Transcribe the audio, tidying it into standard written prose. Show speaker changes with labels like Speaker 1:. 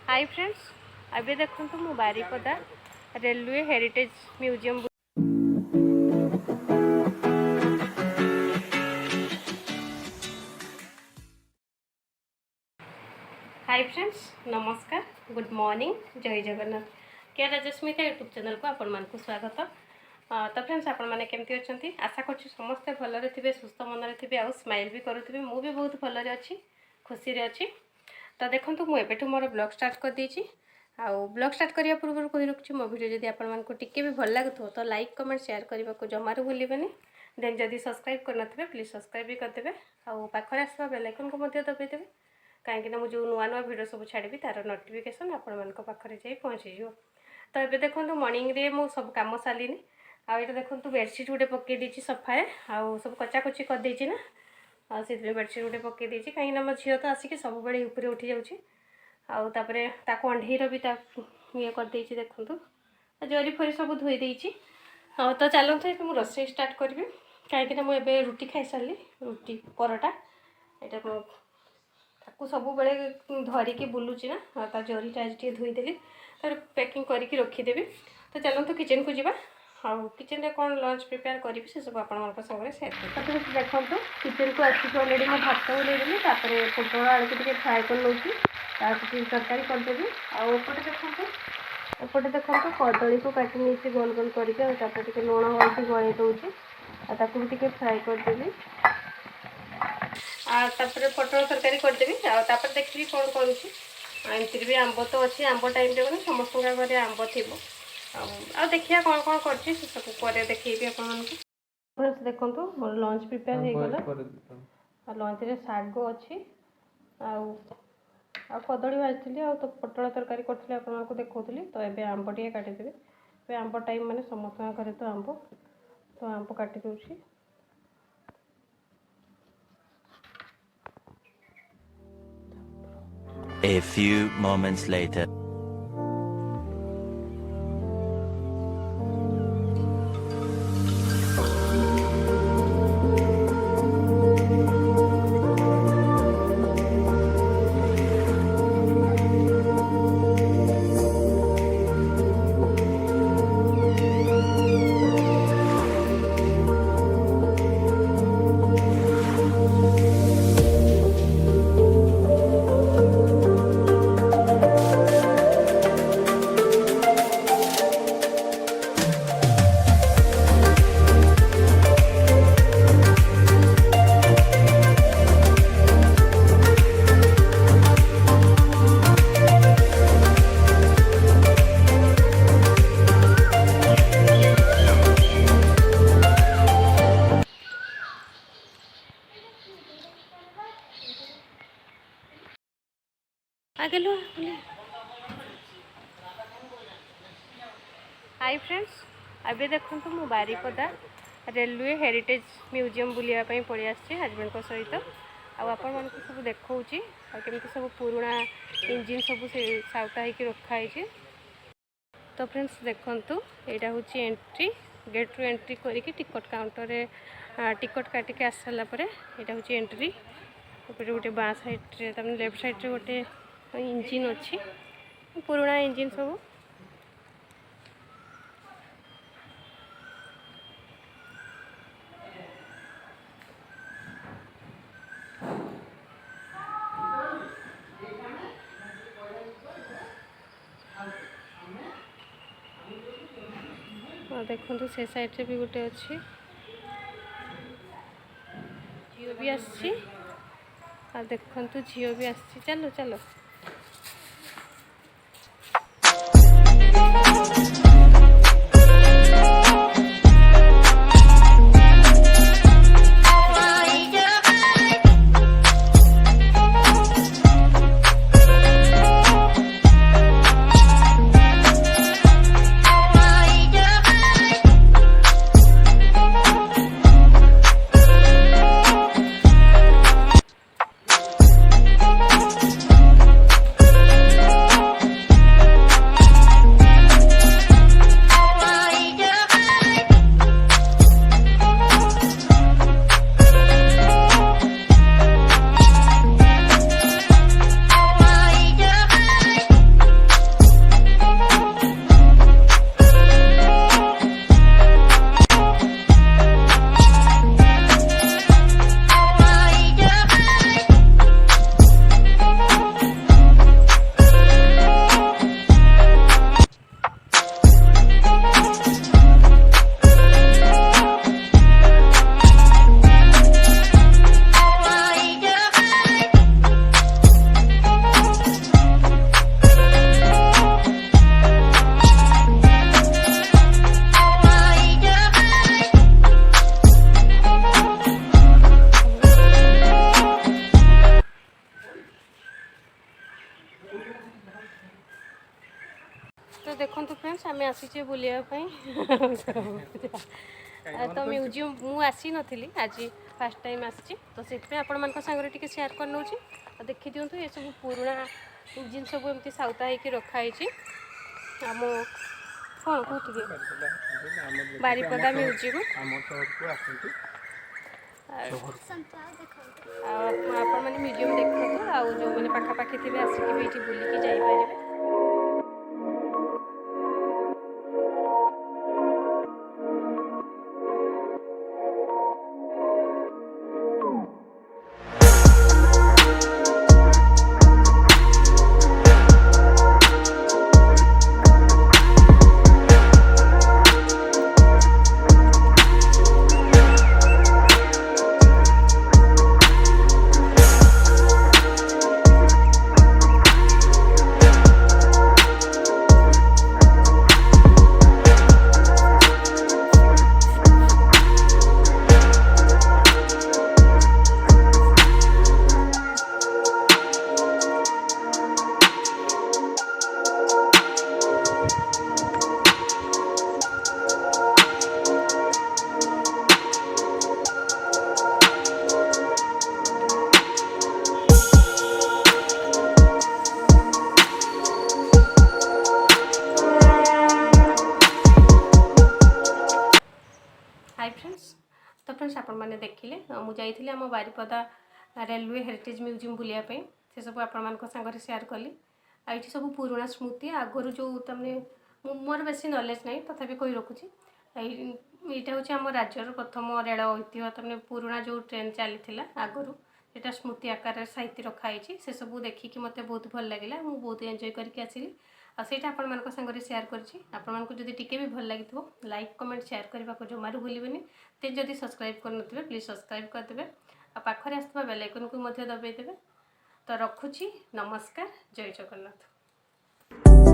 Speaker 1: Hi friends, अभी देखो मु Baripada railway heritage museum. Hi friends, नमस्कार, गुड मॉर्निंग, जय जगन्नाथ। क्या राजस्मिता यूट्यूब चैनल को आपण मान को स्वागत। तो फ्रेंड्स आपण मैंने केमती अच्छी आशा कर समस्ते भलरे थे, सुस्थ मनरे थे, आउ स्माइल भी करुवे। मु भी बहुत भलरे अच्छी, खुशी रे अच्छी। तो देखो मुझे मोर ब्लॉग स्टार्ट कर देछि। आउ ब्लॉग स्टार्ट करिया पूर्व कहि रखछि मो वीडियो जदि आपण मानको टिके भी भल लागथो तो लाइक कमेंट शेयर करबा को जमारू भूलिबेनी। देन जदि सब्सक्राइब करनथिबे प्लीज सब्सक्राइब भी करदेबे। आउ पाखरे आसबा बेल आइकन को मध्ये दबाइ देबे, कहीं ना मुझे नुआ नुआ वीडियो सब छाड़ी तार नोटिफिकेशन आपण मानको पाखरे जाई पहुँची जिवो। तो ये देखो मॉर्निंग रे मु सब काम सारिनी। आउ ये देखो बेडसीट गोटे पकई देछि सफाए, आउ सब कचाकची कर देछि ना, आ से बेडसीट गोटे पकई देछि कहीं ना मो झियो तो आसिक सब बेले ऊपर उठी जाउछि। आउ तापरे ताको अंधेर भी ये कर देछि। देखंतु जरी फरी सब धोई देछि। तो चलते ये मुझे रोसे स्टार्ट करी कहीं मुझे रुटी खाई सारी, रुटी परोटा यहाँ ताकू सब बेले धरिकी बुलूची ना, ता जरीटा आज टे धोईदेली तार पैकिंग करके रखीदेवी। तो चलते किचन को जावा। हाँ, किचन रे कौन लंच प्रिपेयर करी से सब आप सागर सेयार कर। देखो किचन को आसिक अलरेडी मैं भात ओल्लैदेली, पोटल आलू को फ्राए कर नौची, तरकारी करदेवी। एपटे देखो कदली को काटी नहीं गोल गोल करके लुण हल्दी गलई दूसरी, ताकू भी फ्राए करदेवी। पोटल तरकारी करदेवी। देखिए कौन करुँची। एमती भी आंब तो अच्छी, आंब टाइम रे मैंने समस्त घर आंब थी। देखिए कौन कौन कर सब देखी आप देखो मोर लंच प्रिपेयर हो गला। लंच रे साग अच्छी, आ कदली भाजी आ तो पोटल तरकारी करी आपको देखी। तो ये आंब टे काटिदेवी। ये आंब टाइम मैंने समस्त घर तो आंब, तो आंब काटी दूसरी।
Speaker 2: A few moments later.
Speaker 1: आगे लो। हाय फ्रेंड्स, अभी देखो मु बारिपदा रेलवे हेरिटेज म्यूजियम बुलायापी पलि आसी हजबैंड को सहित। आपण मान सब देखी कमी सब पुराणा इंजिन सब साउटा हो रखाई। तो फ्रेंड्स देखु यहाँ हूँ एंट्री, गेट रु एंट्री करके टिकट काउंटर रे टिकट काटिक आस सारापर यहाँ हूँ एंट्री। गोटे बाँ साइड्रे लेफ्ट साइड्रे गोटे इंजिन अच्छी, पुराणा इंजिन सब। देखो से साइड भी गोटे अच्छी झील भी आसी। देखो झील भी आसी। चलो चलो। तो देखो फ्रेंड्स आम आसीचे बुलायापाई तो म्यूजियम मु आसी नथी आज फास्ट टाइम आसी तो से आपण सागर टी सेयार कर नौ देखी दिंतु ये सब पुराणा इंजिन सब एमती साउता होकर रखाई आम कौन कौटी बारिपदा म्यूजियम आपण मैंने म्यूजियम देखते आउ जो मैंने पाखापाखि थे आसिक ये बुलिकी जापर। हाय फ्रेंड्स तो फ्रेंड्स आपण मैंने देखिले मुझे आम बारिपदा रेलवे हेरिटेज म्यूजियम बुलायापाई से सब आपण सागर सेयार कली आईटी सब पुराणा स्मृति आगुरी जो तमें मोर बेसी नॉलेज नहीं तथापि कही रखुची यहाँ हूँ आम राज्यर प्रथम रेल ऐतिह्य तमें पुराणा जो ट्रेन चली आगुरी यहाँ स्मृति आकार साहित्य रखाई से सब देखिकी मत बहुत भल लगे मुझे बहुत एंजॉय करके आसिली आईटा आपण सागर सेयार करी टिके भी भल लगी लाइक कमेंट शेयर करने को जमारू भूलें तो जदि सब्सक्राइब कर प्लीज सब्सक्राइब करदे पाखे आसुवा बेल आइकन को दबाई देवे तो रखुची नमस्कार जय जगन्नाथ।